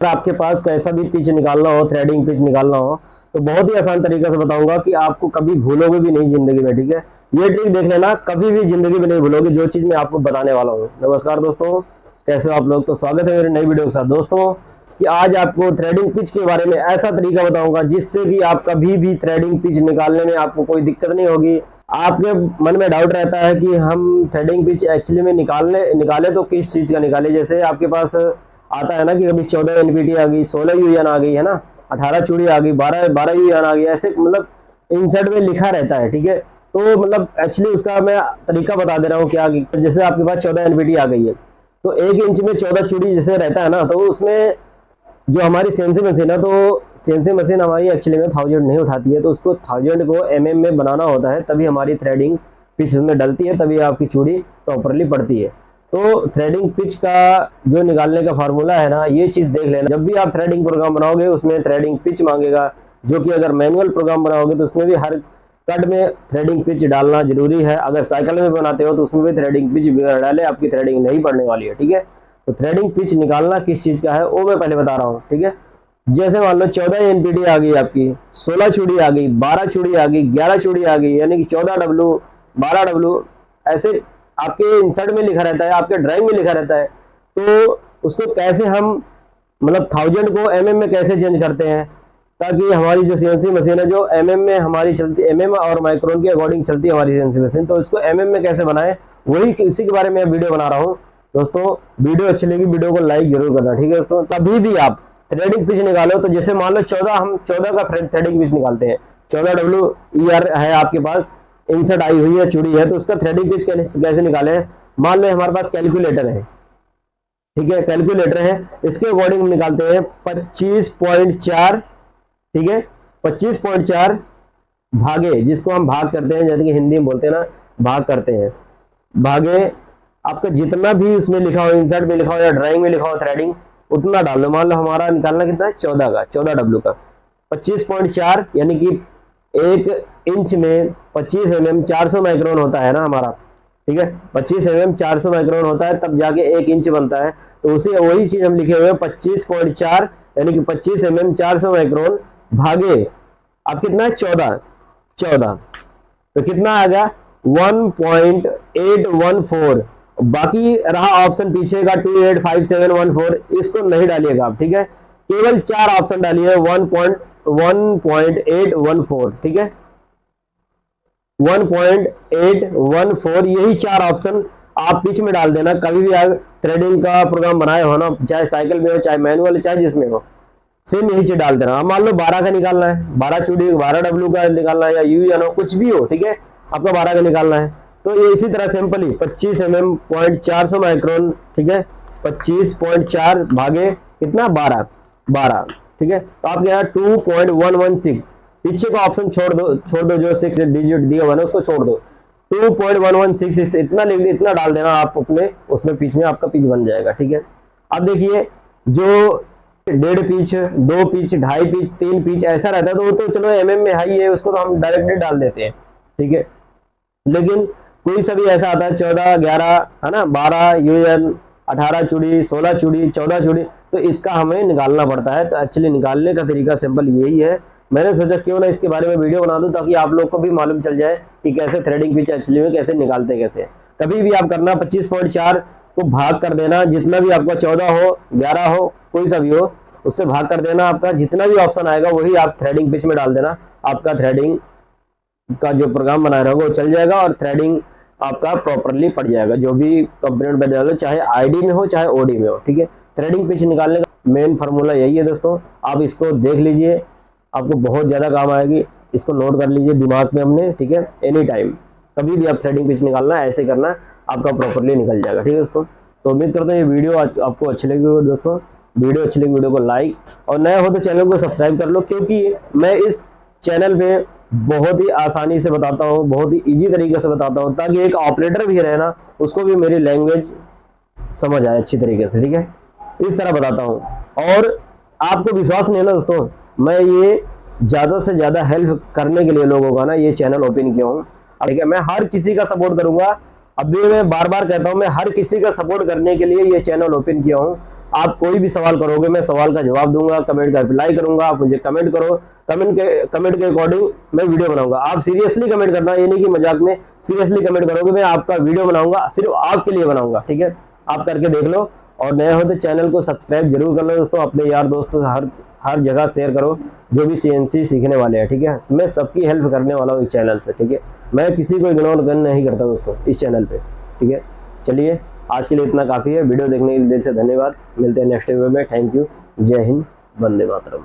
अगर आपके पास कैसा भी पिच निकालना हो, थ्रेडिंग पिच निकालना हो, तो बहुत ही आसान तरीके से बताऊंगा कि आपको कभी भूलोगे भी नहीं जिंदगी में। ठीक है, ये ट्रिक देख लेना, कभी भी जिंदगी में नहीं भूलोगे जो चीज मैं आपको बताने वाला हूँ। नमस्कार दोस्तों, कैसे हो आप लोग? तो स्वागत है मेरे नई वीडियो के साथ दोस्तों, कि आज आपको थ्रेडिंग पिच के बारे में ऐसा तरीका बताऊंगा जिससे कि आप कभी भी थ्रेडिंग पिच निकालने में आपको कोई दिक्कत नहीं होगी। आपके मन में डाउट रहता है कि हम थ्रेडिंग पिच एक्चुअली में निकाले तो किस चीज का निकाले। जैसे आपके पास आता है ना कि कभी 14 एनपीटी आ गई, 16 यूएन आ गई है ना, 18 चूड़ी आ गई, 12 यूएन आ गई, ऐसे मतलब इंसर्ट में लिखा रहता है। ठीक है, तो मतलब एक्चुअली उसका मैं तरीका बता दे रहा हूँ क्या। जैसे आपके पास 14 एनपीटी आ गई है, तो 1 इंच में 14 चूड़ी जैसे रहता है ना, तो उसमें जो हमारी सीएनसी मशीन है, तो सीएनसी मशीन हमारी एक्चुअली में 1000 नहीं उठाती है, तो उसको 1000 को एमएम में बनाना होता है, तभी हमारी थ्रेडिंग पिच में डलती है, तभी आपकी चूड़ी प्रॉपरली पड़ती है। तो थ्रेडिंग पिच का जो निकालने का फार्मूला है ना, ये चीज देख लेना। जब भी आप थ्रेडिंग प्रोग्राम बनाओगे उसमें थ्रेडिंग पिच मांगेगा, जो कि अगर मैनुअल प्रोग्राम बनाओगे तो उसमें भी हर कट में थ्रेडिंग पिच डालना जरूरी है। अगर साइकिल में बनाते हो तो उसमें भी थ्रेडिंग पिच बिना डाले आपकी थ्रेडिंग नहीं पड़ने वाली है। ठीक है, तो थ्रेडिंग पिच निकालना किस चीज का है वो मैं पहले बता रहा हूँ। ठीक है, जैसे मान लो 14 एनपीटी आ गई आपकी, 16 चूड़ी आ गई, 12 चूड़ी आ गई, 11 चूड़ी आ गई, यानी कि 14 डब्लू, 12 डब्लू, ऐसे आपके इंसर्ट में लिखा रहता है, आपके ड्राइंग में लिखा रहता है। तो उसको कैसे हम मतलब 1000 को एमएम में कैसे चेंज करते हैं, ताकि हमारी जो सीएनसी मशीन है जो एमएम में हमारी चलती, एमएम और माइक्रोन के अकॉर्डिंग चलती है हमारी सीएनसी मशीन, तो इसको एमएम में कैसे बनाए, वही उसी के बारे में वीडियो बना रहा हूँ दोस्तों। वीडियो अच्छी लगी वीडियो को लाइक जरूर करना। ठीक है दोस्तों, कभी भी आप थ्रेडिंग पिच निकालो तो जैसे मान लो 14, हम 14 का थ्रेडिंग पिच निकालते हैं, 14 डब्ल्यू ईआर है आपके पास, इंसर्ट आई हुई है, चूड़ी है, तो उसका थ्रेडिंग पिच कैसे निकाले। मान लो हमारे पास कैलकुलेटर है, ठीक है, कैलकुलेटर है, इसके अकॉर्डिंग हम निकालते हैं 25.4। ठीक है, 25.4 भागे, जिसको हम भाग करते हैं, जैसे कि हिंदी में बोलते हैं ना, भाग करते हैं, भागे आपका जितना भी उसमें लिखा हो, इंसर्ट में लिखा हो या ड्राइंग में लिखा हो थ्रेडिंग, उतना डाल दो। मान लो हमारा निकालना कितना है, 14 का, 14 डब्ल्यू का 25.4, यानी कि 1 इंच में 25 mm 400 माइक्रोन होता है ना हमारा। ठीक है, 25 mm 400 माइक्रोन होता है, तब जाके 1 इंच बनता है। तो उसे वही चीज हम लिखे हुए हैं 25.4, यानी कि 25 mm 400 माइक्रोन भागे अब कितना है, 14, तो कितना आ गया 1.814। बाकी रहा ऑप्शन पीछे का 285714, इसको नहीं डालिएगा आप। ठीक है, केवल 4 ऑप्शन डालिए, 1.814। ठीक है, 1.814, यही 4 ऑप्शन आप पिच में डाल देना। कभी भी आप थ्रेडिंग का प्रोग्राम बनाए हो ना, चाहे साइकिल में हो, चाहे मैनुअल, चाहे जिसमें हो, सेम यही चीज डाल देना। अब मान लो 12 का निकालना है, 12 चूड़ी, 12 डब्ल्यू का निकालना है, या यू या नो कुछ भी हो, ठीक है, आपका 12 का निकालना है, तो ये इसी तरह सिंपली 25 mm 400 माइक्रोन। ठीक है, 25.4 भागे कितना, 12। ठीक है, तो आपके यहाँ 2.116, पीछे का ऑप्शन छोड़ दो जो 6 डिजिट दिया हुआ है उसको छोड़ दो, 2.116 इतना डाल देना आप अपने उसमें, पिच में आपका पिच बन जाएगा। ठीक है, अब देखिए जो 1.5 पिच, 2 पिच, 2.5 पिच, 3 पिच ऐसा रहता है, तो वो तो चलो एमएम में हाई है, उसको तो हम डायरेक्टली डाल देते हैं। ठीक है, लेकिन कोई सा भी ऐसा आता है 14, 11 है ना, 12 यूएन, 18 चूड़ी, 16 चूड़ी, 14 चूड़ी, तो इसका हमें निकालना पड़ता है। तो एक्चुअली निकालने का तरीका सिंपल यही है। मैंने सोचा क्यों ना इसके बारे में वीडियो बना दूं, ताकि आप लोग को भी मालूम चल जाए कि कैसे थ्रेडिंग पिच एक्चुअली में कैसे निकालते हैं। कैसे कभी भी आप करना 25.4 को भाग कर देना, जितना भी आपका 14 हो, 11 हो, कोई सा भी हो, उससे भाग कर देना। आपका जितना भी ऑप्शन आएगा वही आप थ्रेडिंग पिच में डाल देना, आपका थ्रेडिंग का जो प्रोग्राम बना रहा होगा वो चल जाएगा और थ्रेडिंग आपका प्रॉपरली पड़ जाएगा। जो भी कंपोनेंट पे डालो, चाहे आईडी में हो चाहे ओडी में हो। ठीक है, थ्रेडिंग पिच निकालने का मेन फार्मूला यही है दोस्तों, आप इसको देख लीजिए, आपको बहुत ज्यादा काम आएगी। इसको नोट कर लीजिए दिमाग में हमने। ठीक है, एनी टाइम कभी भी आप थ्रेडिंग पिच निकालना ऐसे करना, आपका प्रॉपरली निकल जाएगा। ठीक है दोस्तों, तो उम्मीद करता हूँ ये वीडियो आपको अच्छी लगी होगी दोस्तों। वीडियो अच्छी लगी वीडियो को लाइक, और नया हो तो चैनल को सब्सक्राइब कर लो, क्योंकि मैं इस चैनल पे बहुत ही आसानी से बताता हूँ, बहुत ही इजी तरीके से बताता हूँ, ताकि एक ऑपरेटर भी रहे ना, उसको भी मेरी लैंग्वेज समझ आए अच्छी तरीके से। ठीक है, इस तरह बताता हूँ। और आपको विश्वास नहीं है ना दोस्तों, मैं ये ज्यादा से ज्यादा हेल्प करने के लिए लोगों का ना ये चैनल ओपन किया हूँ। ठीक है, मैं हर किसी का सपोर्ट करूंगा। अब भी मैं बार बार कहता हूँ, मैं हर किसी का सपोर्ट करने के लिए ये चैनल ओपन किया हूँ। आप कोई भी सवाल करोगे मैं सवाल का जवाब दूंगा, कमेंट का रिप्लाई करूंगा, आप मुझे कमेंट करो, कमेंट के अकॉर्डिंग मैं वीडियो बनाऊंगा। आप सीरियसली कमेंट करना, ये नहीं कि मजाक में, सीरियसली कमेंट करोगे, मैं आपका वीडियो बनाऊंगा, सिर्फ आपके लिए बनाऊंगा, ठीक है। आप करके देख लो, और नए हो तो चैनल को सब्सक्राइब जरूर कर लो दोस्तों, अपने यार दोस्तों हर जगह शेयर करो जो भी CNC सीखने वाले हैं, ठीक है। मैं सबकी हेल्प करने वाला हूँ इस चैनल से, ठीक है। मैं किसी को इग्नोर नहीं करता दोस्तों इस चैनल पे, ठीक है। चलिए आज के लिए इतना काफ़ी है, वीडियो देखने के लिए दिल से धन्यवाद, मिलते हैं नेक्स्ट वीडियो में। थैंक यू, जय हिंद, वंदे मातरम।